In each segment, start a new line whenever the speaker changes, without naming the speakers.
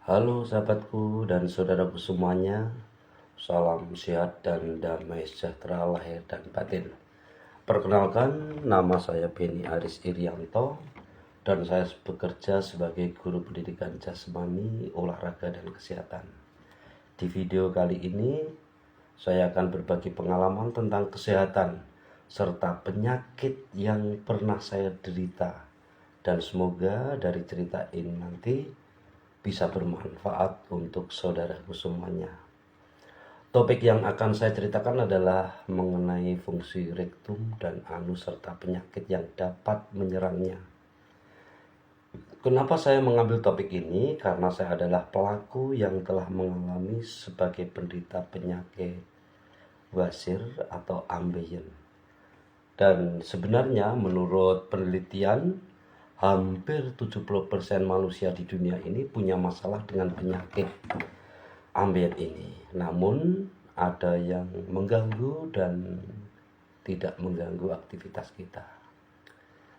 Halo sahabatku dan saudaraku semuanya. Salam sehat dan damai sejahtera lahir dan batin. Perkenalkan, nama saya Beni Aris Irianto dan saya bekerja sebagai guru pendidikan jasmani, olahraga dan kesehatan. Di video kali ini saya akan berbagi pengalaman tentang kesehatan serta penyakit yang pernah saya derita, dan semoga dari cerita ini nanti bisa bermanfaat untuk saudaraku semuanya. Topik yang akan saya ceritakan adalah mengenai fungsi rektum dan anus serta penyakit yang dapat menyerangnya. Kenapa saya mengambil topik ini? Karena saya adalah pelaku yang telah mengalami sebagai penderita penyakit wasir atau ambeien. Dan sebenarnya menurut penelitian, hampir 70% manusia di dunia ini punya masalah dengan penyakit ambeien ini. Namun ada yang mengganggu dan tidak mengganggu aktivitas kita.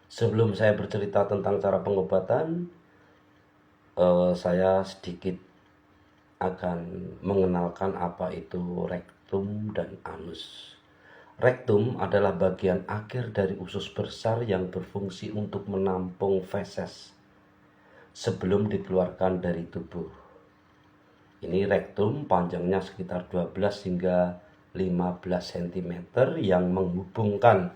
Sebelum saya bercerita tentang cara pengobatan, saya sedikit akan mengenalkan apa itu rektum dan anus. Rektum adalah bagian akhir dari usus besar yang berfungsi untuk menampung feses sebelum dikeluarkan dari tubuh. Ini rektum panjangnya sekitar 12 hingga 15 cm yang menghubungkan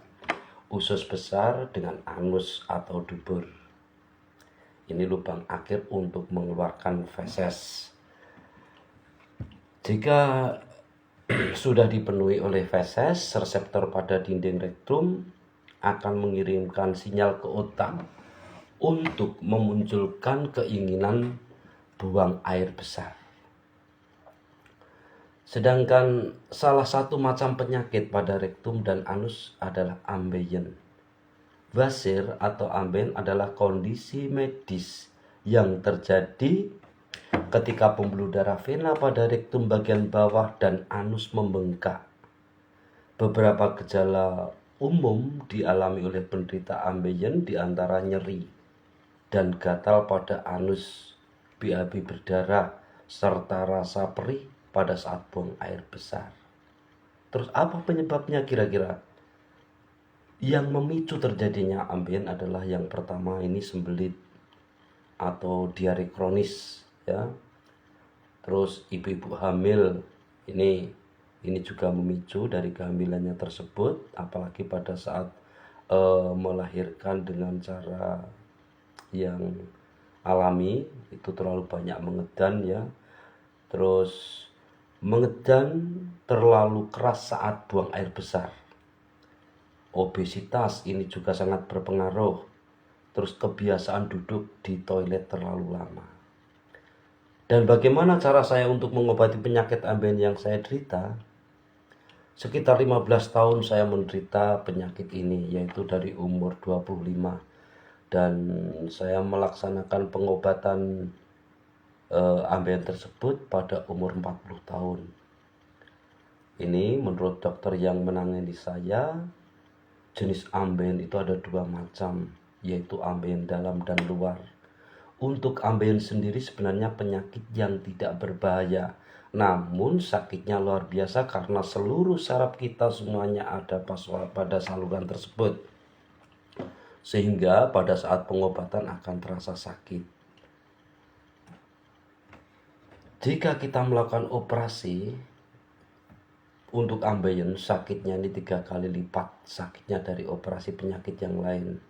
usus besar dengan anus atau dubur. Ini lubang akhir untuk mengeluarkan feses. Jika sudah dipenuhi oleh feses, reseptor pada dinding rektum akan mengirimkan sinyal ke otak untuk memunculkan keinginan buang air besar. Sedangkan salah satu macam penyakit pada rektum dan anus adalah ambeien. Wasir atau ambeien adalah kondisi medis yang terjadi ketika pembuluh darah vena pada rektum bagian bawah dan anus membengkak. Beberapa gejala umum dialami oleh penderita ambeien diantara nyeri dan gatal pada anus, BAB berdarah, serta rasa perih pada saat buang air besar. Terus apa penyebabnya kira-kira? Yang memicu terjadinya ambeien adalah yang pertama ini sembelit atau diare kronis, ya. Terus ibu-ibu hamil ini juga memicu dari kehamilannya tersebut, apalagi pada saat melahirkan dengan cara yang alami, itu terlalu banyak mengedan, ya. Terus mengedan terlalu keras saat buang air besar. Obesitas ini juga sangat berpengaruh. Terus kebiasaan duduk di toilet terlalu lama. Dan bagaimana cara saya untuk mengobati penyakit ambeien yang saya derita? Sekitar 15 tahun saya menderita penyakit ini, yaitu dari umur 25. Dan saya melaksanakan pengobatan ambeien tersebut pada umur 40 tahun. Ini menurut dokter yang menangani saya, jenis ambeien itu ada 2 macam, yaitu ambeien dalam dan luar. Untuk ambeien sendiri sebenarnya penyakit yang tidak berbahaya, namun sakitnya luar biasa karena seluruh saraf kita semuanya ada pada saluran tersebut, sehingga pada saat pengobatan akan terasa sakit. Jika kita melakukan operasi untuk ambeien, sakitnya ini 3 kali lipat sakitnya dari operasi penyakit yang lain.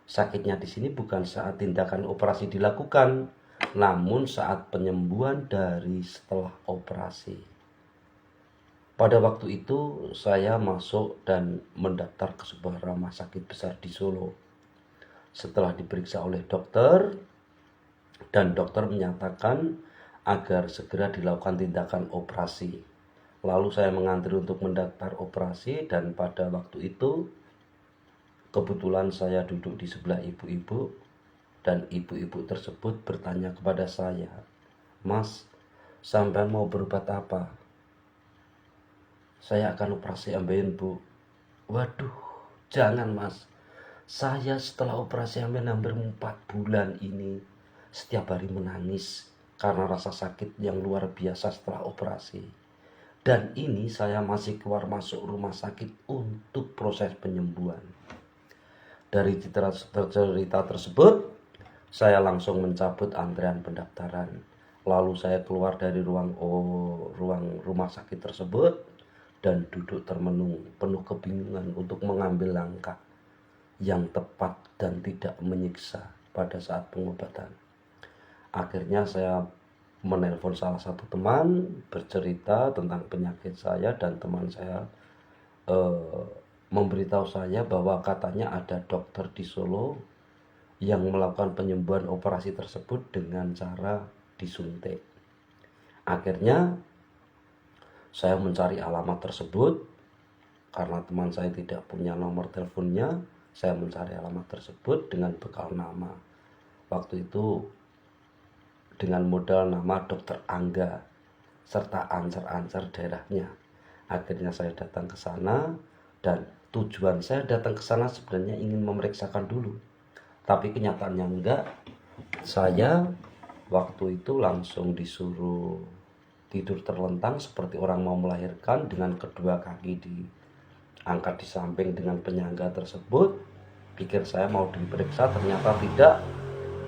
Sakitnya di sini bukan saat tindakan operasi dilakukan, namun saat penyembuhan dari setelah operasi. Pada waktu itu saya masuk dan mendaftar ke sebuah rumah sakit besar di Solo. Setelah diperiksa oleh dokter, dan dokter menyatakan agar segera dilakukan tindakan operasi. Lalu saya mengantri untuk mendaftar operasi, dan pada waktu itu kebetulan saya duduk di sebelah ibu-ibu, dan ibu-ibu tersebut bertanya kepada saya, "Mas, sampean mau berobat apa?" "Saya akan operasi ambeien, Bu." "Waduh, jangan Mas. Saya setelah operasi ambeien hampir 4 bulan ini setiap hari menangis karena rasa sakit yang luar biasa setelah operasi. Dan ini saya masih keluar masuk rumah sakit untuk proses penyembuhan. Dari cerita tersebut, saya langsung mencabut antrean pendaftaran. Lalu saya keluar dari ruang rumah sakit tersebut dan duduk termenung penuh kebingungan untuk mengambil langkah yang tepat dan tidak menyiksa pada saat pengobatan. Akhirnya saya menelpon salah satu teman, bercerita tentang penyakit saya, dan teman saya memberitahu saya bahwa katanya ada dokter di Solo yang melakukan penyembuhan operasi tersebut dengan cara disuntik. Akhirnya saya mencari alamat tersebut karena teman saya tidak punya nomor teleponnya. Saya mencari alamat tersebut dengan bekal nama. Waktu itu dengan modal nama Dokter Angga serta ancer-ancer daerahnya. Akhirnya saya datang ke sana, dan tujuan saya datang ke sana sebenarnya ingin memeriksakan dulu. Tapi kenyataannya enggak. Saya waktu itu langsung disuruh tidur terlentang seperti orang mau melahirkan dengan kedua kaki diangkat di samping dengan penyangga tersebut. Pikir saya mau diperiksa, ternyata tidak.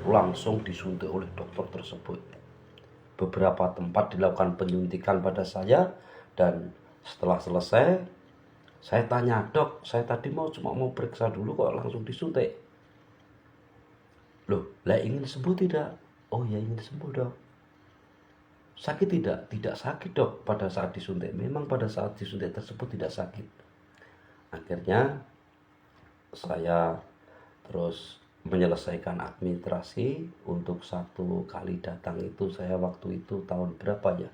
Langsung disuntik oleh dokter tersebut. Beberapa tempat dilakukan penyuntikan pada saya, dan setelah selesai saya tanya, "Dok, saya tadi cuma mau periksa dulu kok langsung disuntik?" "Loh, lah ingin sembuh tidak?" "Oh ya, ingin sembuh, Dok." "Sakit tidak?" "Tidak sakit, Dok, pada saat disuntik." Memang pada saat disuntik tersebut tidak sakit. Akhirnya saya terus menyelesaikan administrasi. Untuk satu kali datang itu saya waktu itu tahun berapa ya?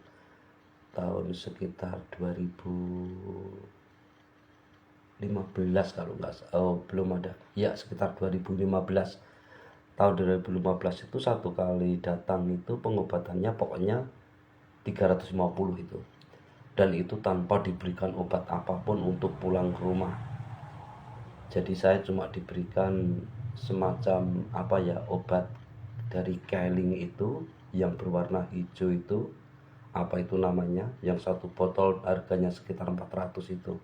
Tahun sekitar 2015 kalau nggak belum ada. Ya, sekitar 2015. Tahun 2015 itu satu kali datang itu pengobatannya pokoknya 350 itu. Dan itu tanpa diberikan obat apapun untuk pulang ke rumah. Jadi saya cuma diberikan semacam obat dari Keling itu yang berwarna hijau itu, apa itu namanya, yang satu botol harganya sekitar 400 itu.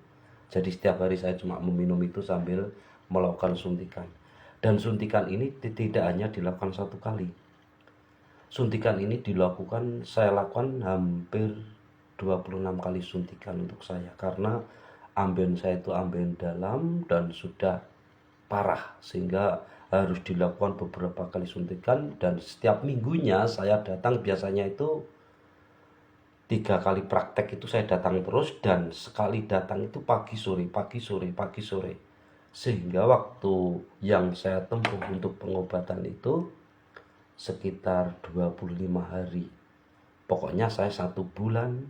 Jadi setiap hari saya cuma meminum itu sambil melakukan suntikan. Dan suntikan ini tidak hanya dilakukan satu kali. Suntikan ini saya lakukan hampir 26 kali suntikan untuk saya, karena ambeien saya itu ambeien dalam dan sudah parah sehingga harus dilakukan beberapa kali suntikan. Dan setiap minggunya saya datang, biasanya itu 3 kali praktek itu saya datang terus, dan sekali datang itu pagi sore, sehingga waktu yang saya tempuh untuk pengobatan itu sekitar 25 hari. Pokoknya saya 1 bulan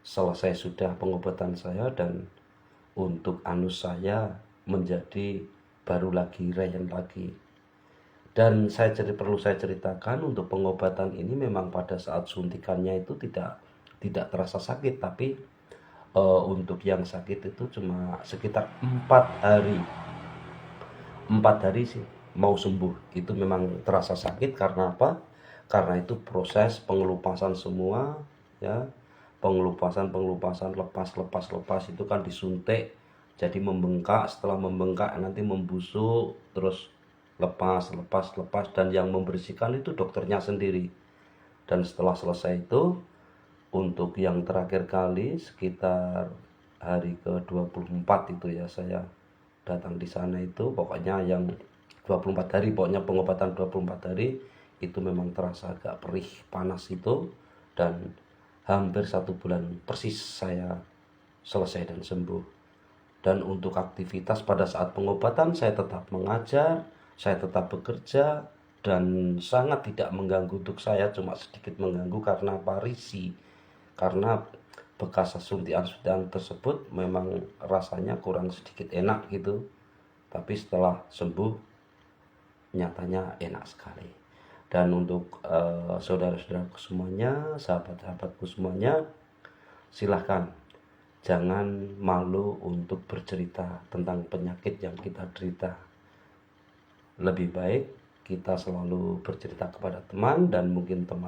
selesai sudah pengobatan saya, dan untuk anus saya menjadi baru lagi regen lagi. Dan perlu saya ceritakan, untuk pengobatan ini memang pada saat suntikannya itu tidak terasa sakit, tapi untuk yang sakit itu cuma sekitar 4 hari sih mau sembuh. Itu memang terasa sakit karena apa? Karena itu proses pengelupasan semua ya. Pengelupasan lepas itu kan disuntik, jadi membengkak. Setelah membengkak nanti membusuk, terus lepas, dan yang membersihkan itu dokternya sendiri. Dan setelah selesai itu, untuk yang terakhir kali sekitar hari ke-24 itu ya, saya datang di sana itu, pokoknya yang 24 hari, pokoknya pengobatan 24 hari itu memang terasa agak perih, panas itu. Dan hampir 1 bulan persis saya selesai dan sembuh. Dan untuk aktivitas pada saat pengobatan, saya tetap mengajar, saya tetap bekerja, dan sangat tidak mengganggu untuk saya. Cuma sedikit mengganggu karena risih, karena bekas suntikan tersebut memang rasanya kurang sedikit enak gitu. Tapi setelah sembuh nyatanya enak sekali. Dan untuk saudara-saudaraku semuanya, sahabat-sahabatku semuanya, silahkan jangan malu untuk bercerita tentang penyakit yang kita derita. Lebih baik kita selalu bercerita kepada teman, dan mungkin teman